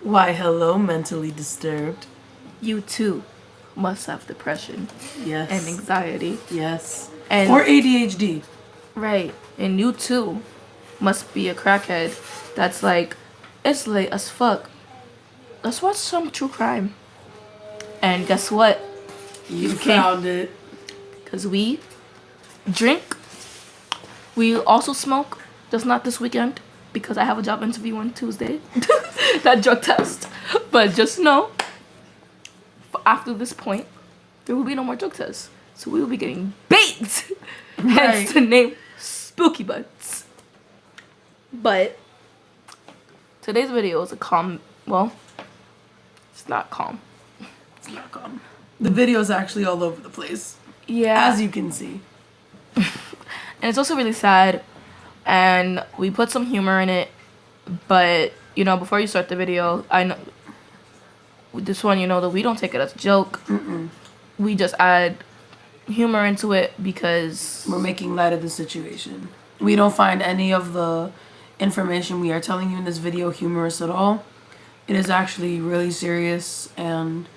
Why, hello, mentally disturbed. You too must have depression Yes. and anxiety. Yes. And or ADHD. Right. And you too must be a crackhead that's like, it's late as fuck. Let's watch some true crime. And guess what? You found it. Because we drink. We also smoke. Just not this weekend. Because I have a job interview on Tuesday. That drug test. But just know, after this point, there will be no more drug tests. So we will be getting baked. Hence the name Spooky Butts. But today's video is a calm, well, it's not calm. It's not calm. The video's actually all over the place. Yeah. As you can see. And it's also really sad. And we put some humor in it. But, you know, before you start the video, I know this one, you know, that we don't take it as a joke. We just add humor into it because we're making light of the situation. We don't find any of the information we are telling you in this video humorous at all. It is actually really serious and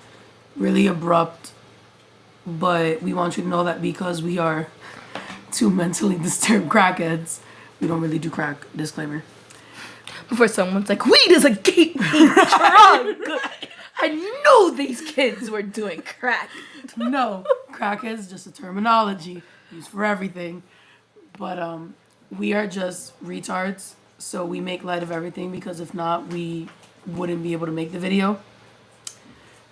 really abrupt. But we want you to know that because we are two mentally disturbed crackheads, we don't really do crack. Disclaimer. Before someone's like, weed is a gateway drug. I knew these kids were doing crack. No, crack is just a terminology used for everything. But we are just retards, so we make light of everything because if not, we wouldn't be able to make the video.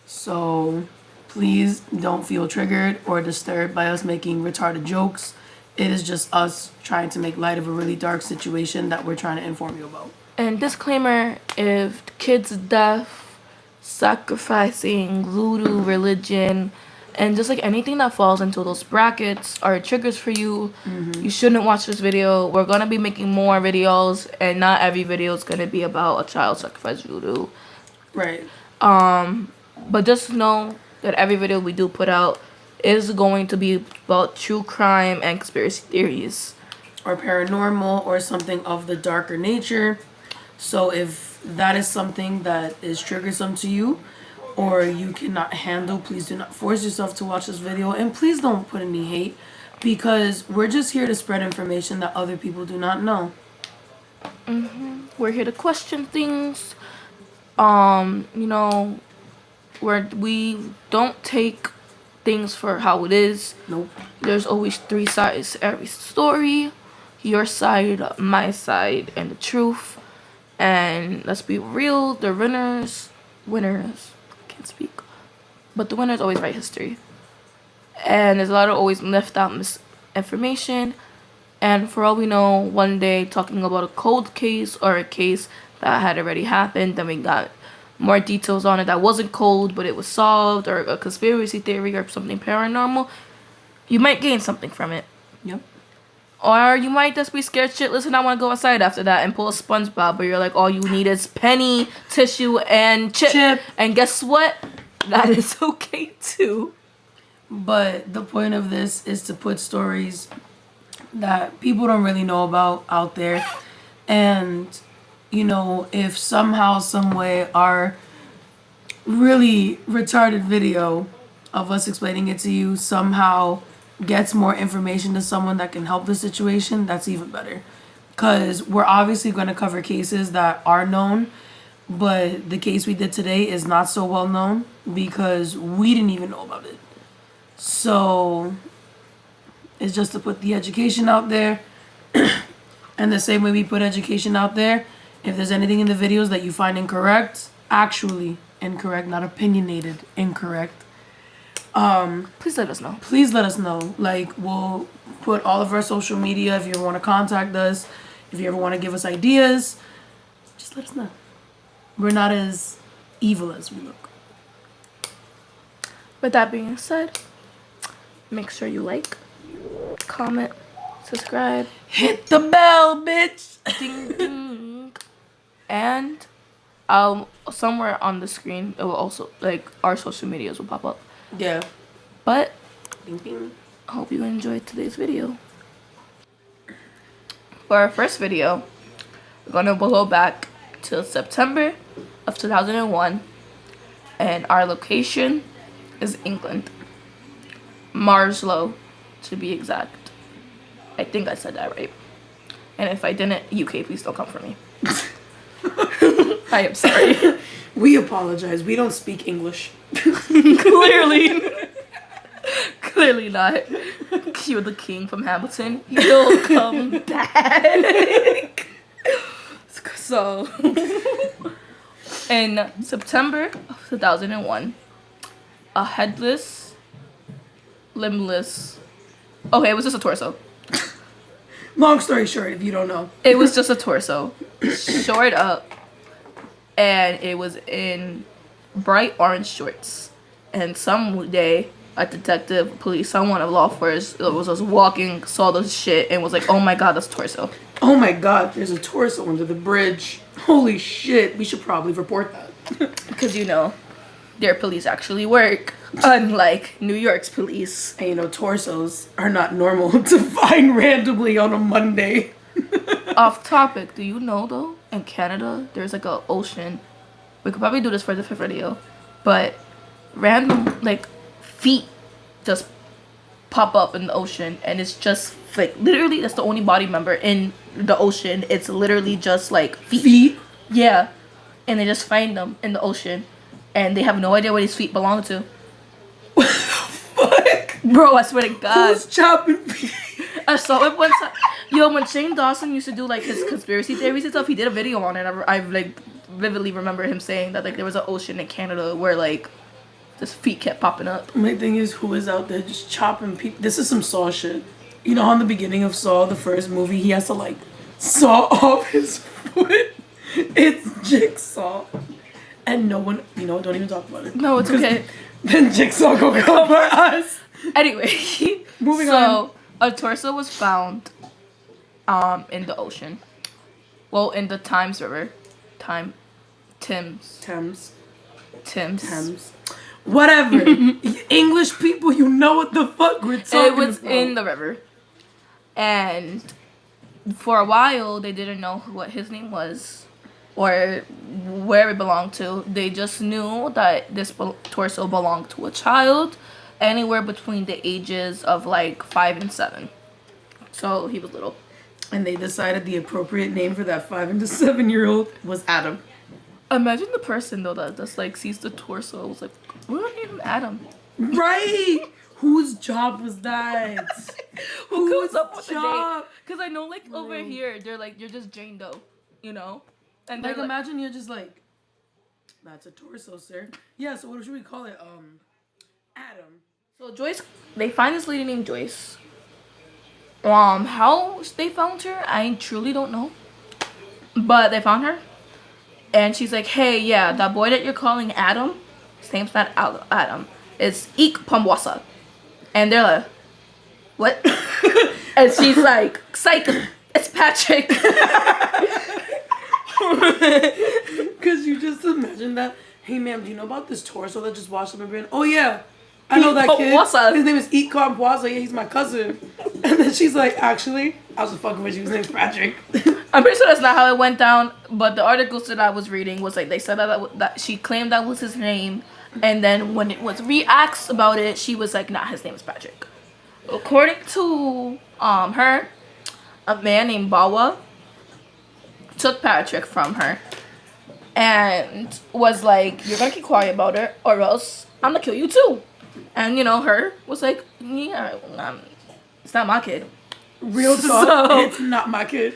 So please don't feel triggered or disturbed by us making retarded jokes. It is just us trying to make light of a really dark situation that we're trying to inform you about. And disclaimer, if kids' death, sacrificing, voodoo, religion, and just like anything that falls into those brackets are triggers for you, you shouldn't watch this video. We're going to be making more videos, and not every video is going to be about a child sacrifice voodoo. Right. But just know that every video we do put out is going to be about true crime and conspiracy theories. Or paranormal or something of the darker nature. So if that is something that is triggersome to you or you cannot handle, please do not force yourself to watch this video. And please don't put any hate because we're just here to spread information that other people do not know. We're here to question things. You know, we don't take things for how it is. Nope. There's always 3 sides to every story. Your side, my side, and the truth. And let's be real, the winners, can't speak. But the winners always write history. And there's a lot of always left out misinformation. And for all we know, one day talking about a cold case or a case that had already happened, then we got more details on it that wasn't cold, but it was solved, or a conspiracy theory or something paranormal, you might gain something from it. Yep. Or you might just be scared shitless and not want to go outside after that and pull a SpongeBob, where you're like, all you need is penny, tissue, and chip. And guess what? That is okay too. But the point of this is to put stories that people don't really know about out there. And, you know, if somehow, some way, our really retarded video of us explaining it to you somehow gets more information to someone that can help the situation, that's even better. Because we're obviously going to cover cases that are known, but the case we did today is not so well known because we didn't even know about it. So it's just to put the education out there. And the same way we put education out there, if there's anything in the videos that you find incorrect, actually incorrect, not opinionated, incorrect, please let us know. Please let us know. Like, we'll put all of our social media if you ever want to contact us. If you ever want to give us ideas, just let us know. We're not as evil as we look. With that being said, make sure you like, comment, subscribe. Hit the bell, bitch! Ding, ding. And somewhere on the screen, it will also, like, our social medias will pop up. Yeah. But Bing, bing. I hope you enjoyed today's video. For our first video, we're gonna go back till September of 2001, and our location is England. Marslow, to be exact. I think I said that right. And if I didn't, UK, please don't come for me. I am sorry. We apologize. We don't speak English. Clearly. Clearly not. You're the king from Hamilton. You'll come back. So, in September of 2001, a headless, limbless... Okay, it was just a torso. Long story short, if you don't know. It was just a torso. Short up. And it was in bright orange shorts. And some day, a detective, police, someone of law enforcement was just walking, saw this shit, and was like, oh my god, that's a torso. Oh my god, there's a torso under the bridge. Holy shit, we should probably report that. Because, you know, their police actually work, unlike New York's police. And you know, torsos are not normal to find randomly on a Monday. Off topic, do you know, though, in Canada, there's like a ocean. We could probably do this for a different video. But random, like, feet just pop up in the ocean, and it's just like literally that's the only body member in the ocean. It's literally just like feet. Yeah, and they just find them in the ocean, and they have no idea where these feet belong to. What the fuck? Bro, I swear to God. Who's chopping feet? I saw it one time. Yo, when Shane Dawson used to do like his conspiracy theories and stuff, he did a video on it. I like vividly remember him saying that like there was an ocean in Canada where like this feet kept popping up. My thing is, who is out there just chopping people? This is some Saw shit. You know, on the beginning of Saw, the first movie, he has to like saw off his foot. It's Jigsaw, and no one, you know, don't even talk about it. No, it's okay. Then Jigsaw go cover us. Anyway, Moving so on. a torso was found, in the ocean. Well, in the Thames River, Thames. Whatever. English people, you know what the fuck we're talking about. It was in the river, and for a while they didn't know what his name was or where it belonged to. They just knew that this torso belonged to a child anywhere between the ages of like 5 and 7. So he was little. And they decided the appropriate name for that 5 and 7-year-old was Adam. Imagine the person though that just like sees the torso was like, we're gonna name him Adam. Right? Whose job was that? Who comes up with the name? job? Because I know like over here they're like, you're just Jane Doe, you know? And Like, they're imagine you're just like, that's a torso, sir. Yeah, so what should we call it? Adam. So Joyce, they find this lady named Joyce. How they found her, I truly don't know. But they found her. And she's like, hey, yeah, that boy that you're calling Adam, his name's not Adam. It's Ik Pamwasa. And they're like, what? And she's like, psych, it's Patrick. Because you just imagine that. Hey, ma'am, do you know about this torso that just washed up my brain? Oh, yeah. I know that kid. Pamwasa. His name is Ikon Pwaza. Yeah, he's my cousin. And then she's like, actually, I was just fucking with you. His name's Patrick. I'm pretty sure that's not how it went down, but the articles that I was reading was like they said that she claimed that was his name, and then when it was re-asked about it, she was like, nah, his name is Patrick. According to her, a man named Bawa took Patrick from her and was like, you're gonna keep quiet about it or else I'm gonna kill you too. And you know, her was like, yeah, it's not my kid. Real talk, So- it's not my kid.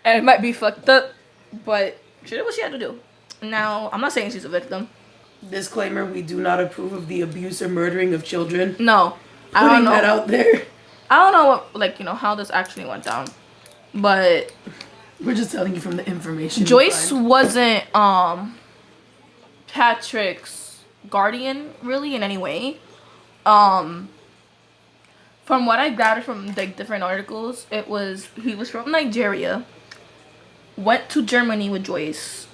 And it might be fucked up, but she did what she had to do. Now, I'm not saying she's a victim. Disclaimer, we do not approve of the abuse or murdering of children. No. I Putting don't know. that out there. I don't know what, like, you know, how this actually went down. But We're just telling you from the information. Joyce wasn't Patrick's guardian really in any way. From what I gathered from like different articles, he was from Nigeria, went to Germany with Joyce.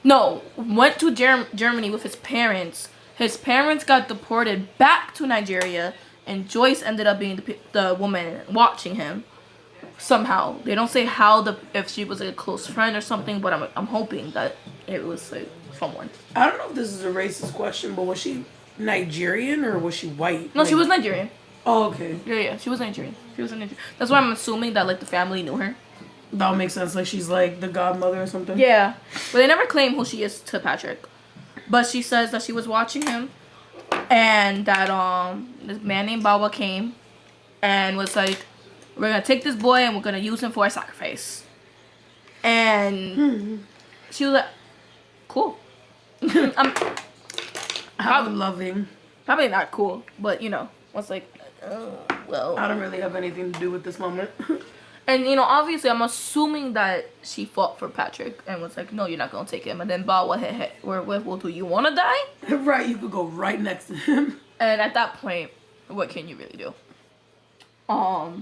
No, went to Germany with his parents. His parents got deported back to Nigeria, and Joyce ended up being the woman watching him. Somehow they don't say how if she was like a close friend or something, but I'm hoping that it was like someone. I don't know if this is a racist question, but was she Nigerian or was she white? No, she was Nigerian. Oh, okay. Yeah, she was Nigerian. That's why I'm assuming that like the family knew her. That would make sense. Like she's like the godmother or something. Yeah, but they never claim who she is to Patrick. But she says that she was watching him, and that this man named Bawa came, and was like, "We're gonna take this boy and we're gonna use him for a sacrifice." And she was like, "Cool." I'm How loving. probably not cool, but was like, well. I don't really have anything to do with this moment. And obviously, I'm assuming that she fought for Patrick and was like, "No, you're not gonna take him." And then Bawa hit, well, do you want to die? Right, you could go right next to him. And at that point, what can you really do? I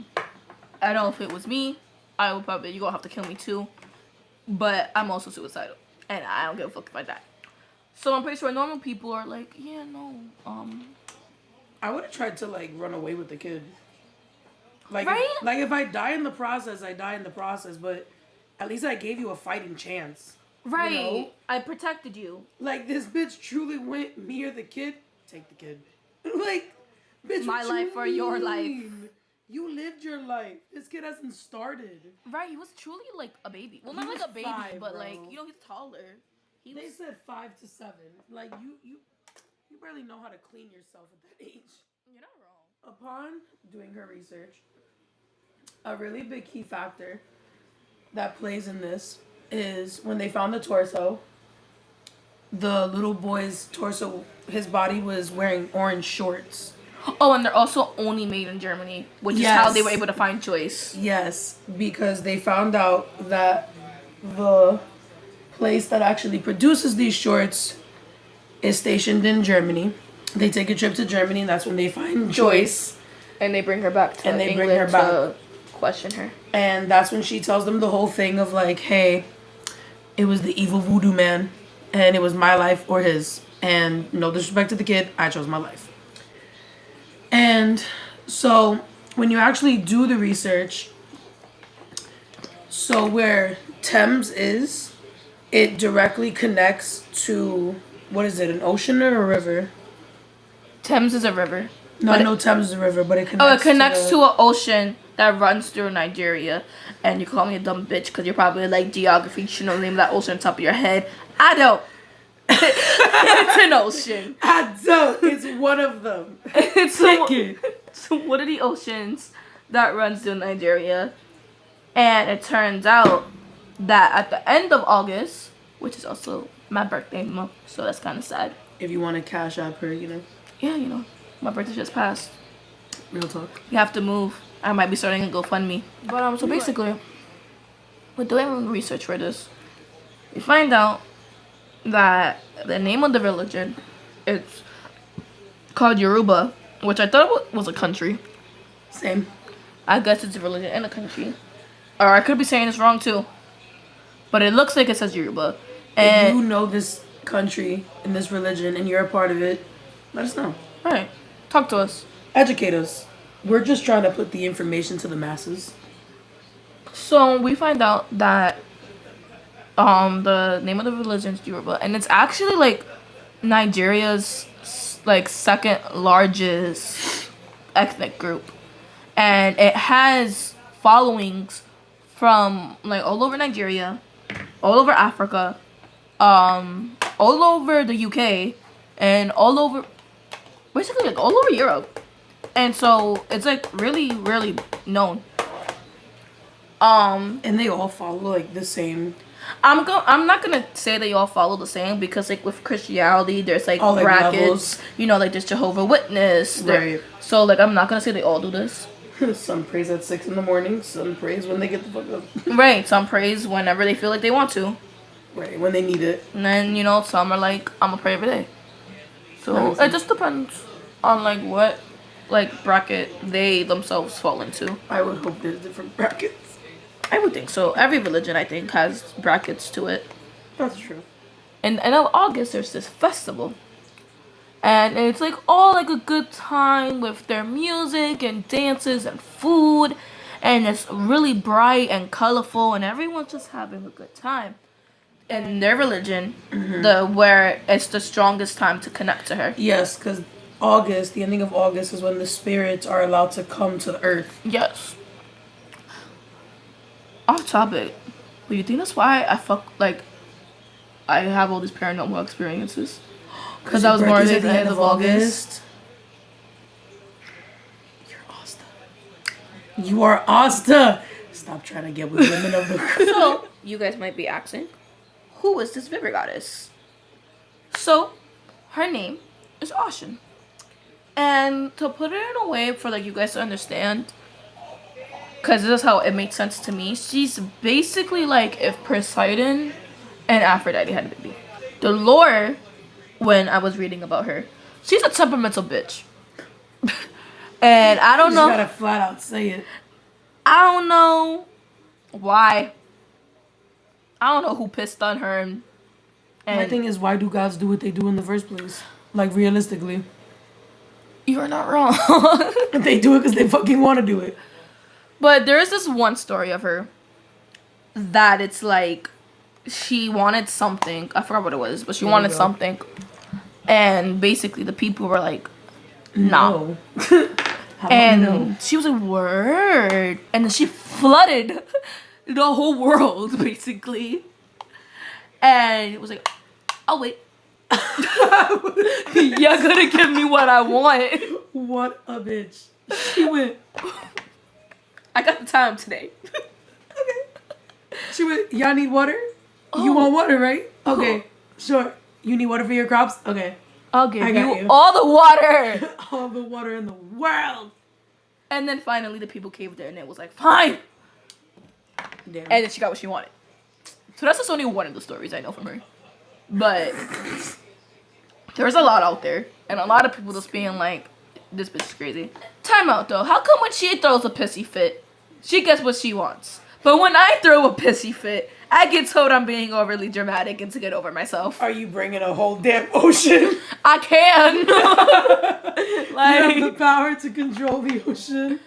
don't know if it was me, I would probably, you're gonna have to kill me too. But I'm also suicidal, and I don't give a fuck if I die. So I'm pretty sure normal people are like, yeah, no, I would have tried to like run away with the kid. Like, right? If I die in the process, I die in the process. But at least I gave you a fighting chance. Right. You know? I protected you. Like this bitch truly went me or the kid. Take the kid. Like, bitch. My life or your life. You lived your life. This kid hasn't started. Right. He was truly like a baby. Well, not like a baby, 5, but bro. like he's taller. They said 5 to 7. Like you barely know how to clean yourself at that age. You're not wrong. Upon doing her research, a really big key factor that plays in this is when they found the torso, the little boy's torso, his body was wearing orange shorts. Oh, and they're also only made in Germany, which is how they were able to find Joyce. Yes, because they found out that the place that actually produces these shorts is stationed in Germany. They take a trip to Germany, and that's when they find Joyce. And they bring her back to England to question her. And that's when she tells them the whole thing of like, hey, it was the evil voodoo man, and it was my life or his. And no disrespect to the kid, I chose my life. And so when you actually do the research, so where Thames is, it directly connects to, what is it, an ocean or a river? Thames is a river. No, I know Thames is a river, but it connects. Oh, it connects to an ocean that runs through Nigeria. And you call me a dumb bitch because you're probably like geography. You should know the name of that ocean on top of your head. I don't. It's an ocean. I don't. It's one of them. It's one of the oceans that runs through Nigeria. And it turns out that at the end of August, which is also my birthday month, so that's kind of sad. If you want to cash out her, Yeah, my birthday just passed. Real talk. You have to move. I might be starting a GoFundMe. But so basically, we're doing research for this. We find out that the name of the religion, it's called Yoruba, which I thought was a country. Same. I guess it's a religion and a country. Or I could be saying this wrong too. But it looks like it says Yoruba. And if you know this country and this religion and you're a part of it, let us know. Right. Talk to us. Educate us. We're just trying to put the information to the masses. So we find out that the name of the religion is Yoruba, and it's actually like Nigeria's like second largest ethnic group, and it has followings from like all over Nigeria, all over Africa, all over the UK, and all over basically like all over Europe. And so it's like really, really known. And they all follow like the same. I'm not gonna say they all follow the same because like with Christianity there's like all, brackets, like there's Jehovah's Witness. Right. So like I'm not gonna say they all do this. Some praise at 6 a.m. Some praise when they get the fuck up. Right. Some praise whenever they feel like they want to. Right. When they need it. And then some are like I'm gonna pray every day. So it just depends on like what like bracket they themselves fall into. I would hope there's different brackets. I would think so. Every religion, I think, has brackets to it. That's true. And in August, there's this festival. And it's like all like a good time with their music and dances and food. And it's really bright and colorful and everyone's just having a good time. in their religion, the where it's the strongest time to connect to her. Yes, because August, the ending of August, is when the spirits are allowed to come to the earth. Yes. Off topic, but you think that's why I have all these paranormal experiences? Because I was born at the end of August. You're Asta. You are Asta. Stop trying to get with women of the. So you guys might be asking, who is this river goddess? So, her name is Ocean. And to put it in a way for you guys to understand, because this is how it makes sense to me, she's basically like if Poseidon and Aphrodite had a baby. The lore, when I was reading about her, she's a temperamental bitch. And I don't know. You gotta flat out say it. I don't know why. I don't know who pissed on her. And my thing is, why do gods do what they do in the first place? Like, realistically. You're not wrong. They do it because they fucking want to do it. But there is this one story of her that it's like she wanted something. I forgot what it was, but she wanted something. And basically the people were like, no. And she was like, word. And then she flooded the whole world, basically. And it was like, oh, wait. You're gonna give me what I want. What a bitch. She went, I got the time today. Okay. She went, y'all need water? You want water, right? Okay, sure. You need water for your crops? Okay. I'll give you all the water. All the water in the world. And then finally the people caved in and it was like, fine. Damn. And then she got what she wanted. So that's just only one of the stories I know from her. But there's a lot out there. And a lot of people just being like, this bitch is crazy. Time out though. How come when she throws a pissy fit, she gets what she wants? But when I throw a pissy fit, I get told I'm being overly dramatic and to get over myself. Are you bringing a whole damn ocean? I can. You have the power to control the ocean.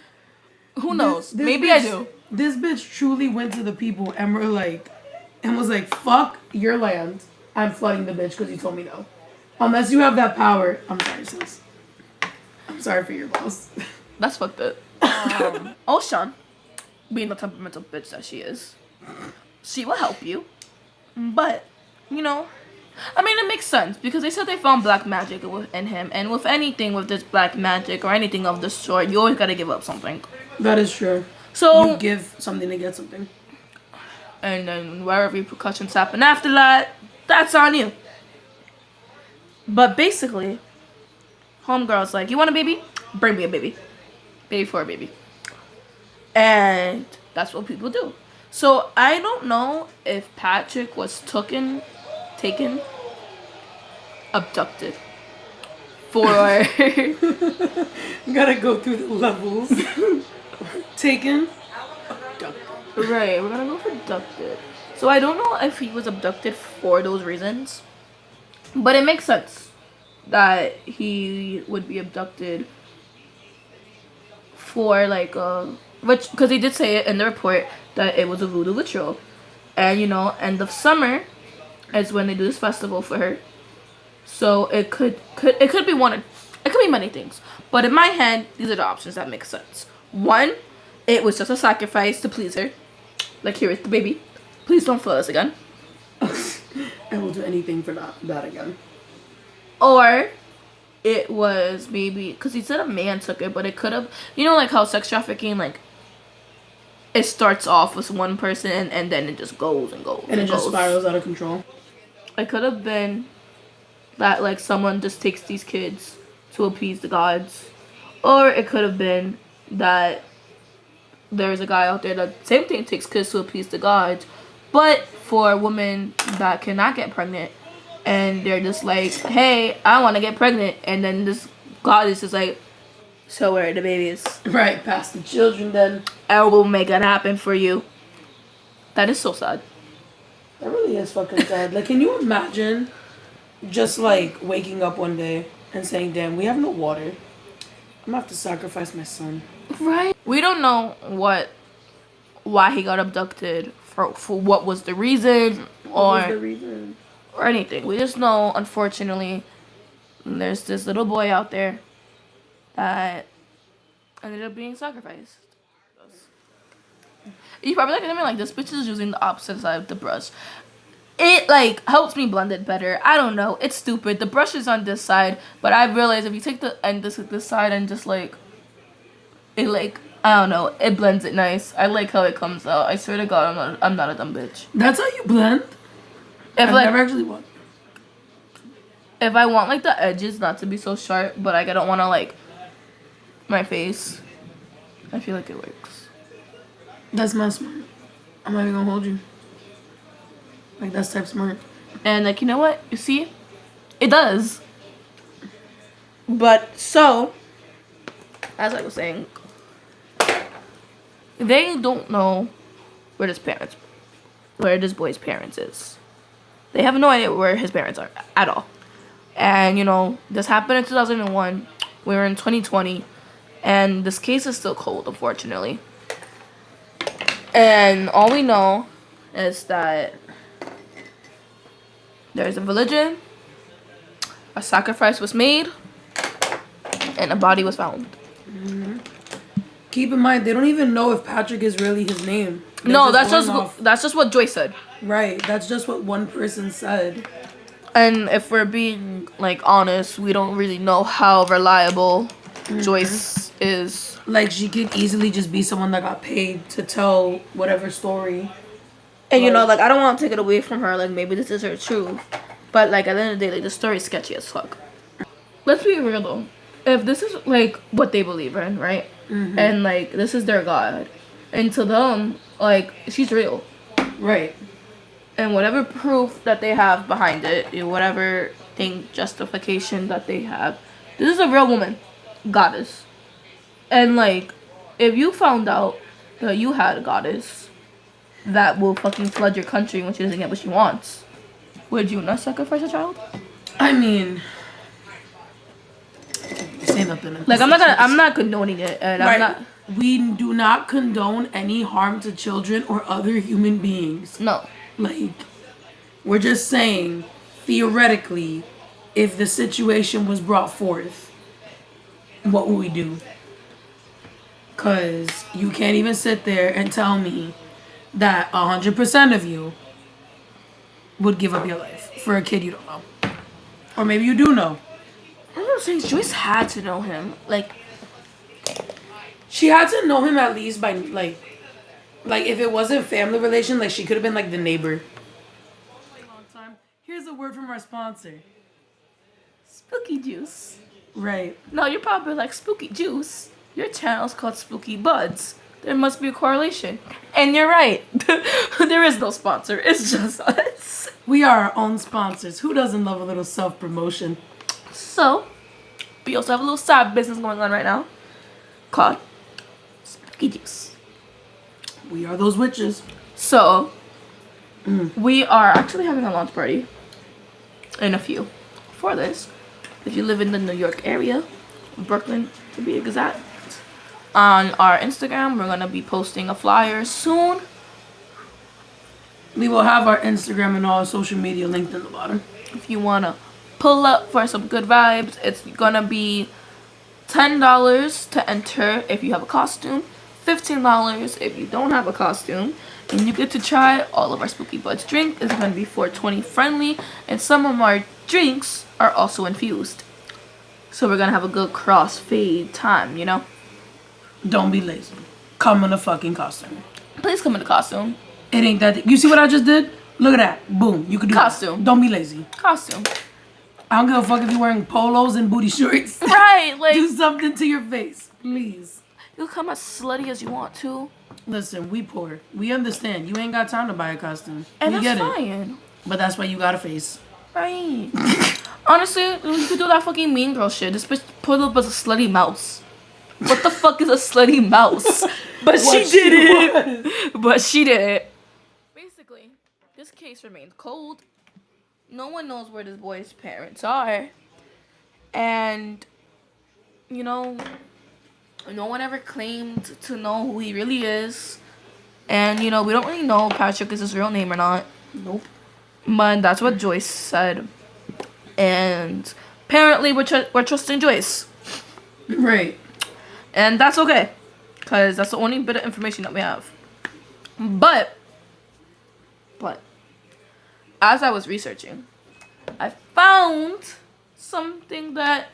Who knows? This Maybe bitch, I do. This bitch truly went to the people and was like, fuck your land. I'm flooding the bitch because you told me no. Unless you have that power. I'm sorry, sis. I'm sorry for your loss. That's fucked up. Ocean, being the temperamental bitch that she is, she will help you. But, you know, I mean, it makes sense because they said they found black magic in him. And with anything with this black magic or anything of this sort, you always gotta give up something. That is true. So you give something to get something. And then whatever repercussions happen after that, that's on you. But basically, homegirl's like, you want a baby? Bring me a baby. Baby for a baby. And that's what people do. So I don't know if Patrick was taken, abducted for... You gotta go through the levels. Taken, abducted. Right, we're gonna go for abducted. So I don't know if he was abducted for those reasons. But it makes sense that he would be abducted for which, because they did say it in the report that it was a voodoo ritual. And end of summer is when they do this festival for her. So it could be it could be many things. But in my head, these are the options that make sense. One, it was just a sacrifice to please her. Like, here is the baby. Please don't flood us again. I will do anything for that again. Or it was maybe, because he said a man took it, but it could have, like how sex trafficking, it starts off with one person and then it just goes and goes. And it just spirals out of control. It could have been that, someone just takes these kids to appease the gods. Or it could have been that there's a guy out there that same thing takes kids to appease the gods, but for women that cannot get pregnant, and they're just like, hey, I want to get pregnant, and then this god is just like, so where are the babies? Right, pass the children then. I will make it happen for you. That is so sad. That really is fucking sad. Can you imagine just waking up one day and saying, damn, we have no water. I'm gonna have to sacrifice my son. Right. We don't know why he got abducted, for what was the reason. What was the reason? or anything. We just know, unfortunately, there's this little boy out there that ended up being sacrificed. You probably looking at me like this bitch is using the opposite side of the brush. It like helps me blend it better. I don't know. It's stupid. The brush is on this side, but I realized if you take the end this side and just like it like I don't know, it blends it nice. I like how it comes out. I swear to God, I'm not a dumb bitch. That's how you blend? If I've like never actually watched. if I want like the edges not to be so sharp, but like I don't want to like my face, I feel like it works. That's my smart. I'm not even gonna hold you. Like, that's type smart. And like, you know what? You see? It does. But so, as I was saying, they don't know where this boy's parents is. They have no idea where his parents are at all. And you know, this happened in 2001. We're in 2020, and this case is still cold, unfortunately. And all we know is that there's a religion, a sacrifice was made, and a body was found. Mm-hmm. Keep in mind, they don't even know if Patrick is really his name. No, that's just what Joyce said. Right, that's just what one person said. And if we're being like honest, we don't really know how reliable Joyce is. Like, she could easily just be someone that got paid to tell whatever story. And you know, like I don't want to take it away from her. Like maybe this is her truth, but like at the end of the day, like the story's sketchy as fuck. Let's be real though. If this is like what they believe in, right? Mm-hmm. And like this is their God, and to them, like she's real, right? And whatever proof that they have behind it, whatever thing justification that they have, this is a real woman, goddess. And like, if you found out that you had a goddess that will fucking flood your country when she doesn't get what she wants, would you not sacrifice a child? I mean, say nothing. Like I'm not condoning it, and right. I'm not. We do not condone any harm to children or other human beings. No. Like, we're just saying, theoretically, if the situation was brought forth, what would we do? Because you can't even sit there and tell me that 100% of you would give up your life for a kid you don't know. Or maybe you do know. I don't know, saying Joyce had to know him. Like, she had to know him at least by, like if it wasn't family relation, like, she could have been, like, the neighbor. Here's a word from our sponsor. Spooky Juice. Right. No, you're probably like, Spooky Juice? Your channel's called Spooky Buds. There must be a correlation. And you're right. There is no sponsor. It's just us. We are our own sponsors. Who doesn't love a little self-promotion? So, we also have a little side business going on right now called Spooky Juice. We are those witches. So, we are actually having a launch party in a few for this. If you live in the New York area, Brooklyn to be exact, on our Instagram, we're going to be posting a flyer soon. We will have our Instagram and all our social media linked in the bottom. If you want to pull up for some good vibes, it's going to be $10 to enter if you have a costume, $15 if you don't have a costume, and you get to try all of our Spooky Buds drink. It's going to be 420 friendly, and some of our drinks are also infused. So we're going to have a good cross-fade time, you know? Don't be lazy. Come in a fucking costume. Please come in a costume. It ain't that. You see what I just did? Look at that. Boom. You could do costume. That. Don't be lazy. Costume. I don't give a fuck if you're wearing polos and booty shorts. Right. Like, do something to your face, please. You come as slutty as you want to. Listen, we poor. We understand. You ain't got time to buy a costume. And we that's get fine. It. But that's why you got a face. Right. Honestly, you could do that fucking mean girl shit. This bitch put up as a slutty mouse. What the fuck is a slutty mouse? But she did it. But she did it. Basically, this case remains cold. No one knows where this boy's parents are. And, you know, no one ever claimed to know who he really is. And, you know, we don't really know if Patrick is his real name or not. Nope. But that's what Joyce said. And apparently we're trusting Joyce. Right. And that's okay. Because that's the only bit of information that we have. But, as I was researching, I found something that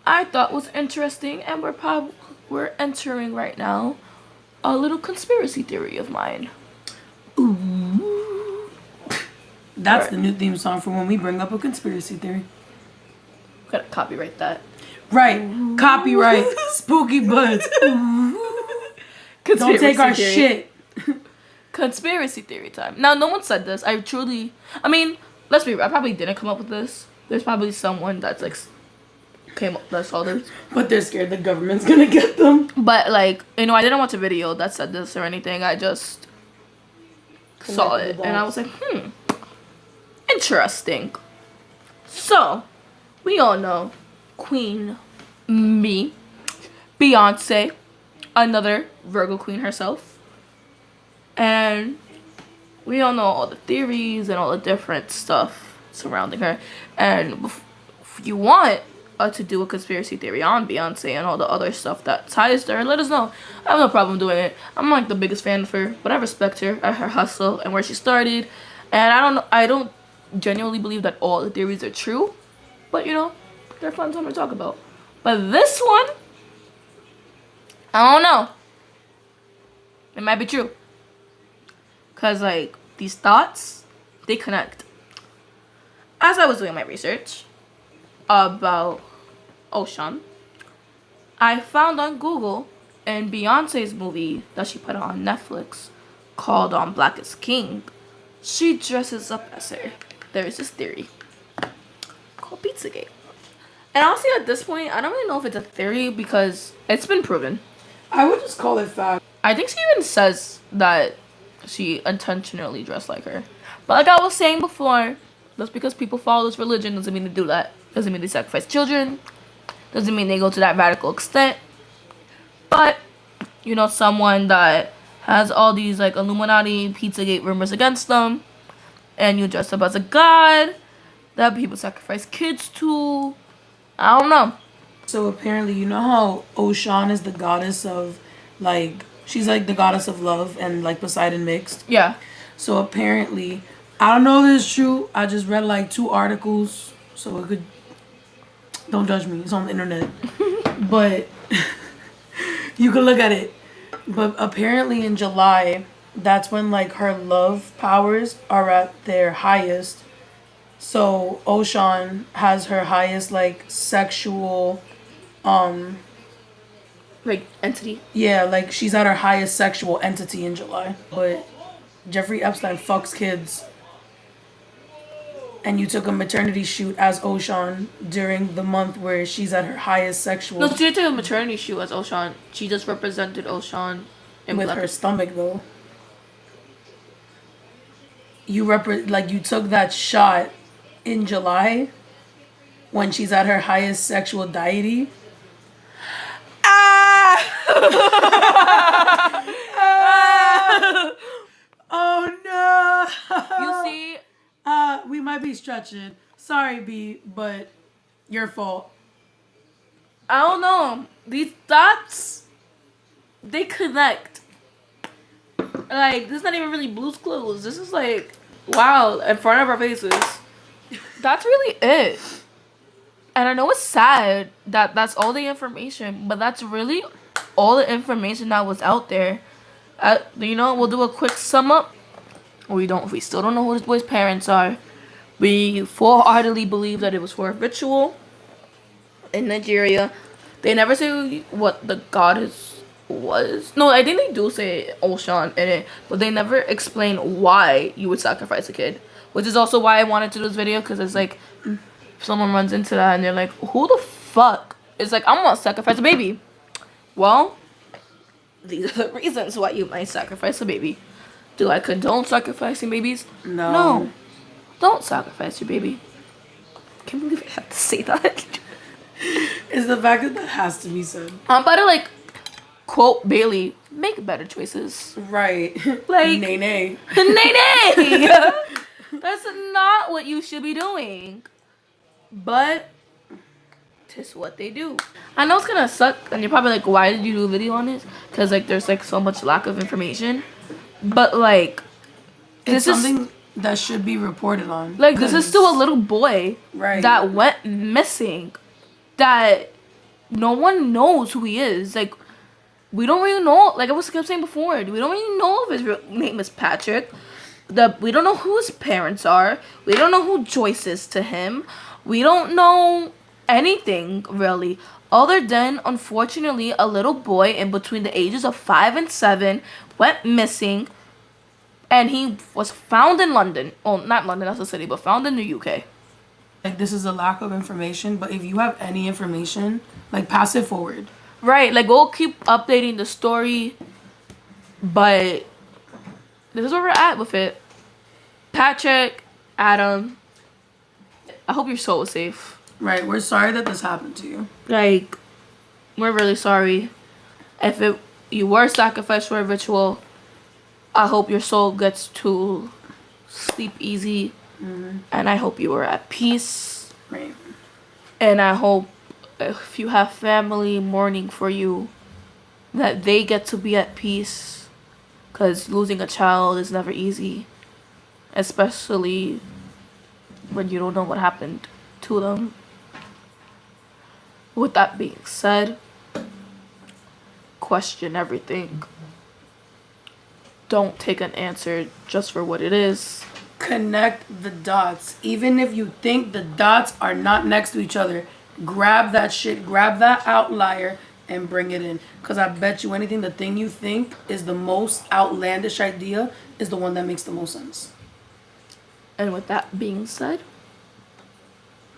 I thought was interesting, and we're entering right now a little conspiracy theory of mine. Ooh. That's the new theme song for when we bring up a conspiracy theory. Gotta copyright that. Right. Ooh. Copyright. Spooky Buds. Don't take our theory. shit. Conspiracy theory time. Now, no one said this. I mean, let's be real. I probably didn't come up with this. There's probably someone that's like came up that saw this. But they're scared the government's gonna get them. But like, you know, I didn't watch a video that said this or anything. I just saw it and I was like, interesting. So, we all know Queen Beyonce, another Virgo queen herself. And we all know all the theories and all the different stuff surrounding her. And if you want to do a conspiracy theory on Beyonce and all the other stuff that ties to her, let us know. I have no problem doing it. I'm like the biggest fan of her, but I respect her at her hustle and where she started. And I don't genuinely believe that all the theories are true, but you know, they're fun something to talk about. But this one, I don't know. It might be true. Because, like, these thoughts, they connect. As I was doing my research about Ocean, I found on Google in Beyonce's movie that she put on Netflix called Black is King, she dresses up as her. There is this theory called Pizzagate. And honestly, at this point, I don't really know if it's a theory because it's been proven. I would just call it fact. I think she even says that she intentionally dressed like her. But like I was saying before, just because people follow this religion doesn't mean they do that. Doesn't mean they sacrifice children. Doesn't mean they go to that radical extent. But, you know, someone that has all these like Illuminati, Pizzagate rumors against them, and you dress up as a god that people sacrifice kids to. I don't know. So apparently, you know how Ocean is the goddess of, like, she's like the goddess of love and like Poseidon mixed. Yeah. So apparently, I don't know if this is true. I just read like 2 articles, so it could. Don't judge me. It's on the internet, but you can look at it. But apparently, in July, that's when like her love powers are at their highest. So Ocean has her highest like sexual, like entity. Yeah, like she's at her highest sexual entity in July. But Jeffrey Epstein fucks kids. And you took a maternity shoot as Ocean during the month where she's at her highest sexual. No, she didn't take a maternity shoot as Ocean. She just represented Ocean with her stomach though. You took that shot in July when she's at her highest sexual deity. Oh no! You see, we might be stretching. Sorry, B, but your fault. I don't know. These thoughts, they connect. Like, this is not even really Blue's Clues. This is like, wow, in front of our faces. That's really it. And I know it's sad that that's all the information, but that's really all the information that was out there. You know, we'll do a quick sum up. We still don't know who this boy's parents are. We full-heartedly believe that it was for a ritual in Nigeria. They never say what the goddess was. No, I think they do say Ocean in it, but they never explain why you would sacrifice a kid. Which is also why I wanted to do this video, because it's like, if someone runs into that and they're like, who the fuck? It's like, I'm gonna sacrifice a baby. Well, these are the reasons why you might sacrifice a baby. Do I condone sacrificing babies? No. Don't sacrifice your baby. I can't believe I have to say that. It's the fact that has to be said. I'm about to like quote Bailey, make better choices. Right. Like nay. nay. That's not what you should be doing. But it's what they do. I know it's gonna suck, and you're probably like, why did you do a video on this? Because like there's like so much lack of information. But like, It's something that should be reported on. Like, this is still a little boy that went missing. That no one knows who he is. Like, we don't really know. Like I kept saying before, we don't really know if his real name is Patrick. We don't know who his parents are. We don't know who Joyce is to him. We don't know anything really, other than unfortunately a little boy in between the ages of 5 and 7 went missing, and he was found in London. Oh, not London, that's a city, but found in the UK. Like, this is a lack of information, but if you have any information, like, pass it forward. Right, like, we'll keep updating the story, but this is where we're at with it. Patrick, Adam, I hope your soul is safe. Right, we're sorry that this happened to you. Like, we're really sorry. If you were sacrificed for a ritual, I hope your soul gets to sleep easy. Mm-hmm. And I hope you are at peace. Right. And I hope if you have family mourning for you, that they get to be at peace. Because losing a child is never easy. Especially when you don't know what happened to them. With that being said, question everything. Don't take an answer just for what it is. Connect the dots. Even if you think the dots are not next to each other, grab that shit, grab that outlier, and bring it in. Because I bet you anything, the thing you think is the most outlandish idea is the one that makes the most sense. And with that being said,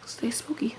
stay spooky.